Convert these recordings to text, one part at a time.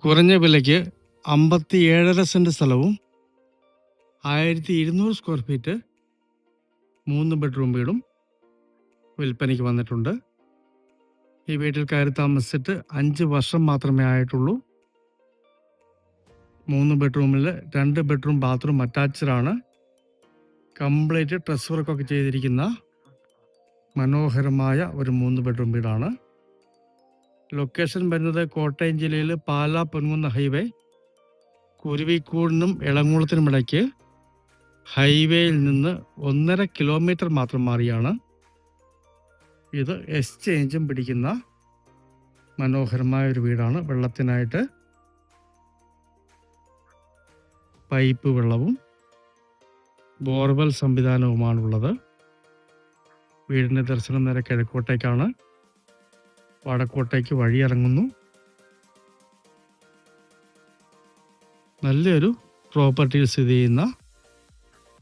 കുറഞ്ഞ വിലയ്ക്ക് 57.5 സെന്റ് സ്ഥലവും 1200 സ്ക്വയർ ഫീറ്റ് 3 ബെഡ്റൂം വീടും വിൽപ്പനയ്ക്ക് വന്നിട്ടുണ്ട്. ഈ വീട്ടിൽ കയറി താമസിച്ചിട്ട് 5 വർഷം മാത്രമേ ആയിട്ടുള്ളൂ. 3 ബെഡ്റൂമിൽ 2 ബെഡ്റൂം ബാത്റൂം അറ്റാച്ച്ഡ് ആണ്. കംപ്ലീറ്റ് ട്രസ് വർക്കൊക്കെ ചെയ്തിരിക്കുന്ന മനോഹരമായ ഒരു 3 ബെഡ്റൂം വീടാണ്. ലൊക്കേഷൻ വരുന്നത് കോട്ടയം ജില്ലയിൽ പാലാ പൊൻകുന്ന ഹൈവേ, കുരുവിക്കൂടിനും എളങ്കുളത്തിനും ഇടയ്ക്ക് ഹൈവേയിൽ നിന്ന് 1.5 കിലോമീറ്റർ മാത്രം മാറിയാണ്. ഇത് എക്സ്ചേഞ്ചും പിടിക്കുന്ന മനോഹരമായ ഒരു വീടാണ്. വെള്ളത്തിനായിട്ട് പൈപ്പ് വെള്ളവും ബോർവെൽ സംവിധാനവുമാണുള്ളത്. വീടിൻ്റെ ദർശനം നേരെ കിഴക്കോട്ടേക്കാണ്. വടക്കോട്ടേക്ക് വഴിയിറങ്ങുന്നു. നല്ലൊരു പ്രോപ്പർട്ടിയിൽ സ്ഥിതി ചെയ്യുന്ന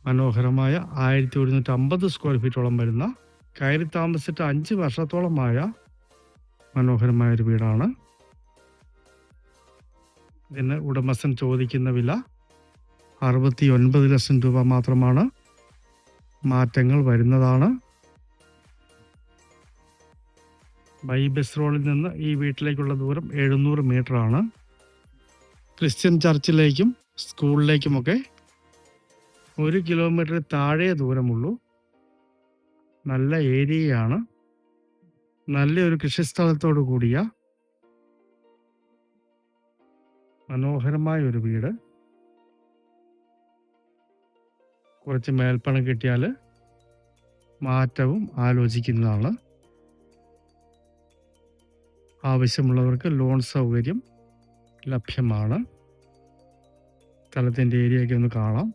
മനോഹരമായ 1150 സ്ക്വയർ ഫീറ്റോളം വരുന്ന, കയറി താമസിച്ചിട്ട് 5 വർഷത്തോളമായ മനോഹരമായ ഒരു വീടാണ്. ഇതിന് ഉടമസ്ഥൻ ചോദിക്കുന്ന വില 69 ലക്ഷം രൂപ മാത്രമാണ്. മാറ്റങ്ങൾ വരുന്നതാണ്. ബൈ ബസ് റോഡിൽ നിന്ന് ഈ വീട്ടിലേക്കുള്ള ദൂരം 700 മീറ്റർ ആണ്. ക്രിസ്ത്യൻ ചർച്ചിലേക്കും സ്കൂളിലേക്കുമൊക്കെ 1 കിലോമീറ്റർ താഴെ ദൂരമുള്ളൂ. നല്ല ഏരിയയാണ്. നല്ലൊരു കൃഷിസ്ഥലത്തോടു കൂടിയ മനോഹരമായ ഒരു വീട്. കുറച്ച് മേൽപ്പണം കിട്ടിയാൽ മാറ്റവും ആലോചിക്കുന്നതാണ്. ആവശ്യമുള്ളവർക്ക് ലോൺ സൗകര്യം ലഭ്യമാണ്. സ്ഥലത്തിൻ്റെ ഏരിയയൊക്കെ ഒന്ന് കാണാം.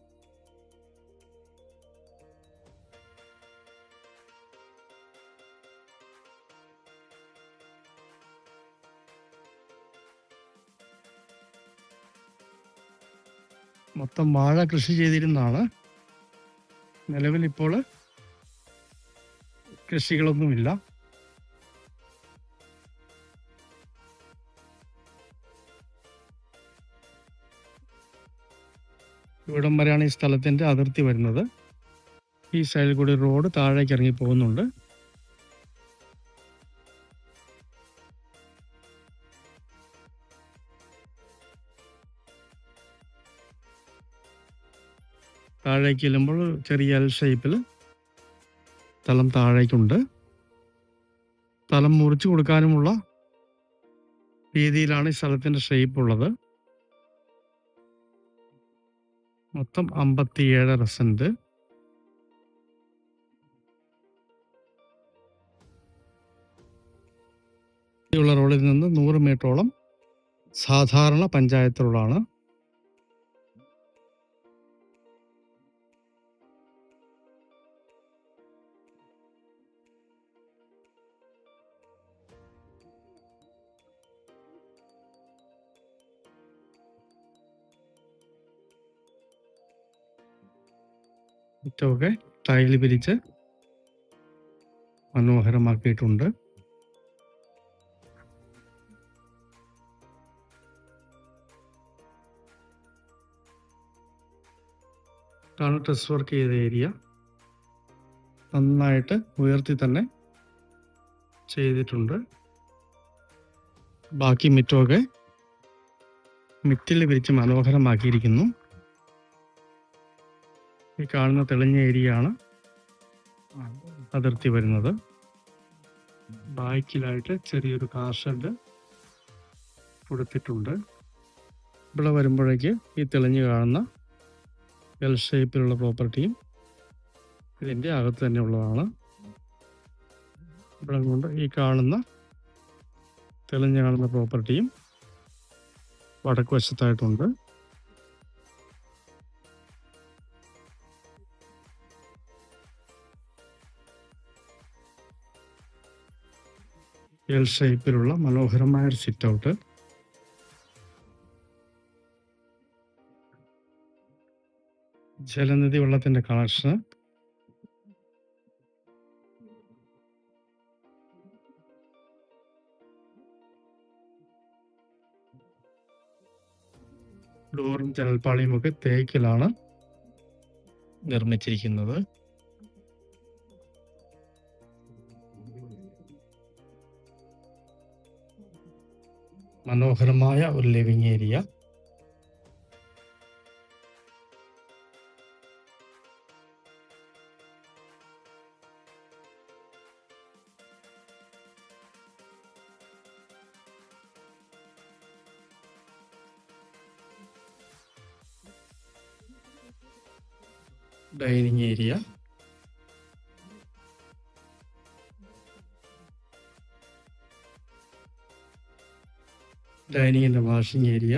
മൊത്തം വാഴ കൃഷി ചെയ്തിരുന്നതാണ്. നിലവിൽ ഇപ്പോൾ കൃഷികളൊന്നുമില്ല. ഇവിടം വരെയാണ് ഈ സ്ഥലത്തിൻ്റെ അതിർത്തി വരുന്നത്. ഈ സൈഡിൽ കൂടി റോഡ് താഴേക്ക് ഇറങ്ങി പോകുന്നുണ്ട്. താഴേക്ക് ചെല്ലുമ്പോൾ ചെറിയ എൽ ഷേപ്പിൽ സ്ഥലം താഴേക്കുണ്ട്. സ്ഥലം മുറിച്ചു കൊടുക്കാനുമുള്ള രീതിയിലാണ് ഈ സ്ഥലത്തിൻ്റെ ഷേപ്പ് ഉള്ളത്. മൊത്തം 57 സെന്റ്. ഉള്ള റോഡിൽ നിന്ന് 100 മീറ്ററോളം സാധാരണ പഞ്ചായത്ത് റോഡാണ്. മുറ്റമൊക്കെ ടൈൽ പിരിച്ച് മനോഹരമാക്കിയിട്ടുണ്ട്. ട്രസ് വർക്ക് ചെയ്ത ഏരിയ നന്നായിട്ട് ഉയർത്തി തന്നെ ചെയ്തിട്ടുണ്ട്. ബാക്കി മിറ്റമൊക്കെ മിറ്റിൽ വിരിച്ച് മനോഹരമാക്കിയിരിക്കുന്നു. ഈ കാണുന്ന തെളിഞ്ഞ ഏരിയയാണ് അതിർത്തി വരുന്നത്. ബാക്കിലായിട്ട് ചെറിയൊരു കാർ ഷെഡ് കൊടുത്തിട്ടുണ്ട്. ഇവിടെ വരുമ്പോഴേക്ക് ഈ തെളിഞ്ഞ് കാണുന്ന എൽ ഷേപ്പിലുള്ള പ്രോപ്പർട്ടിയും ഇതിൻ്റെ അകത്ത് തന്നെ ഉള്ളതാണ്. ഇവിടെ കൊണ്ട് ഈ കാണുന്ന തെളിഞ്ഞ് കാണുന്ന പ്രോപ്പർട്ടിയും വടക്ക് വശത്തായിട്ടുണ്ട്. എൽ ഷേപ്പിലുള്ള മനോഹരമായ ഒരു സിറ്റ് ഔട്ട്. ജലനിധി വെള്ളത്തിൻ്റെ കണക്ഷൻ. ഡോറും ജനൽപ്പാളിയും ഒക്കെ തേക്കിലാണ് നിർമ്മിച്ചിരിക്കുന്നത്. മനോഹരമായ ഒരു ലിവിംഗ് ഏരിയ. Dining area. ഡൈനിങ്ങിന്റെ വാഷിംഗ് ഏരിയ.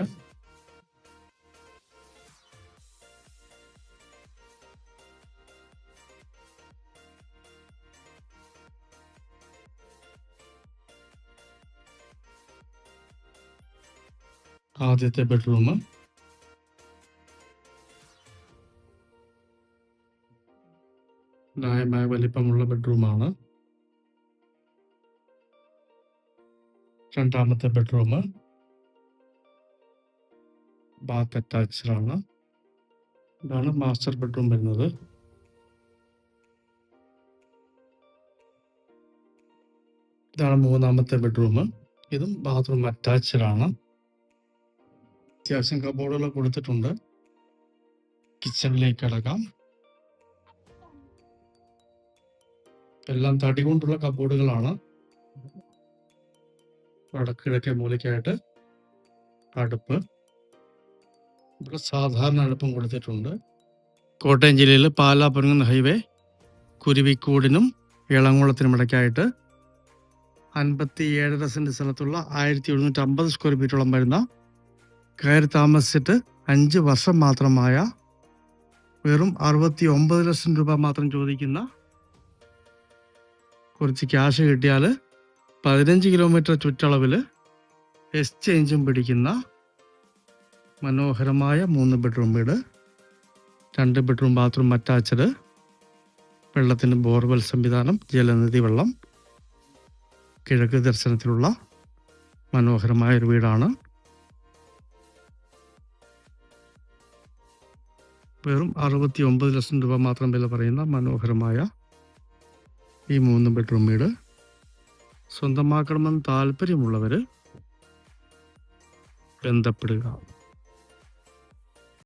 ആദ്യത്തെ ബെഡ്റൂം. ന്യായമായ വലിപ്പമുള്ള ബെഡ്റൂമാണ്. രണ്ടാമത്തെ ബെഡ്റൂം. ബാത്ത് അറ്റാച്ച്ഡ് ആണ്. ഇതാണ് മാസ്റ്റർ ബെഡ്റൂം വരുന്നത്. ഇതാണ് മൂന്നാമത്തെ ബെഡ്റൂം. ഇതും ബാത്റൂം അറ്റാച്ച്ഡ് ആണ്. അത്യാവശ്യം കബോർഡുകൾ കൊടുത്തിട്ടുണ്ട്. കിച്ചണിലേക്ക് കടക്കാം. എല്ലാം തടി കൊണ്ടുള്ള കബോർഡുകളാണ്. വടക്കിഴക്കേ മൂലയ്ക്കായിട്ട് അടുപ്പ്. ഇവിടെ സാധാരണ അടുപ്പും കൊടുത്തിട്ടുണ്ട്. കോട്ടയം ജില്ലയിൽ പാലാ പൊൻകുന്നം ഹൈവേ കുരുവിക്കൂടിനും ഇളങ്കുളത്തിനും ഇടയ്ക്കായിട്ട് 57.5 സെന്റ് സ്ഥലത്തുള്ള 1750 സ്ക്വയർ ഫീറ്റോളം വരുന്ന കയറി താമസിച്ചിട്ട് 5 വർഷം മാത്രമായ വെറും 69 ലക്ഷം രൂപ മാത്രം ചോദിക്കുന്ന, കുറച്ച് ക്യാഷ് കിട്ടിയാൽ 15 കിലോമീറ്റർ ചുറ്റളവിൽ എക്സ്ചേഞ്ചും പിടിക്കുന്ന മനോഹരമായ 3 ബെഡ്റൂം വീട്. 2 ബെഡ്റൂം ബാത്റൂം അറ്റാച്ച്ഡ്. വെള്ളത്തിന് ബോർവെൽ സംവിധാനം, ജലനിധി വെള്ളം. കിഴക്ക് ദർശനത്തിലുള്ള മനോഹരമായ ഒരു വീടാണ്. വെറും 69 ലക്ഷം രൂപ മാത്രം വില പറയുന്ന മനോഹരമായ ഈ 3 ബെഡ്റൂം വീട് സ്വന്തമാക്കണമെന്ന് താല്പര്യമുള്ളവർ ബന്ധപ്പെടുക.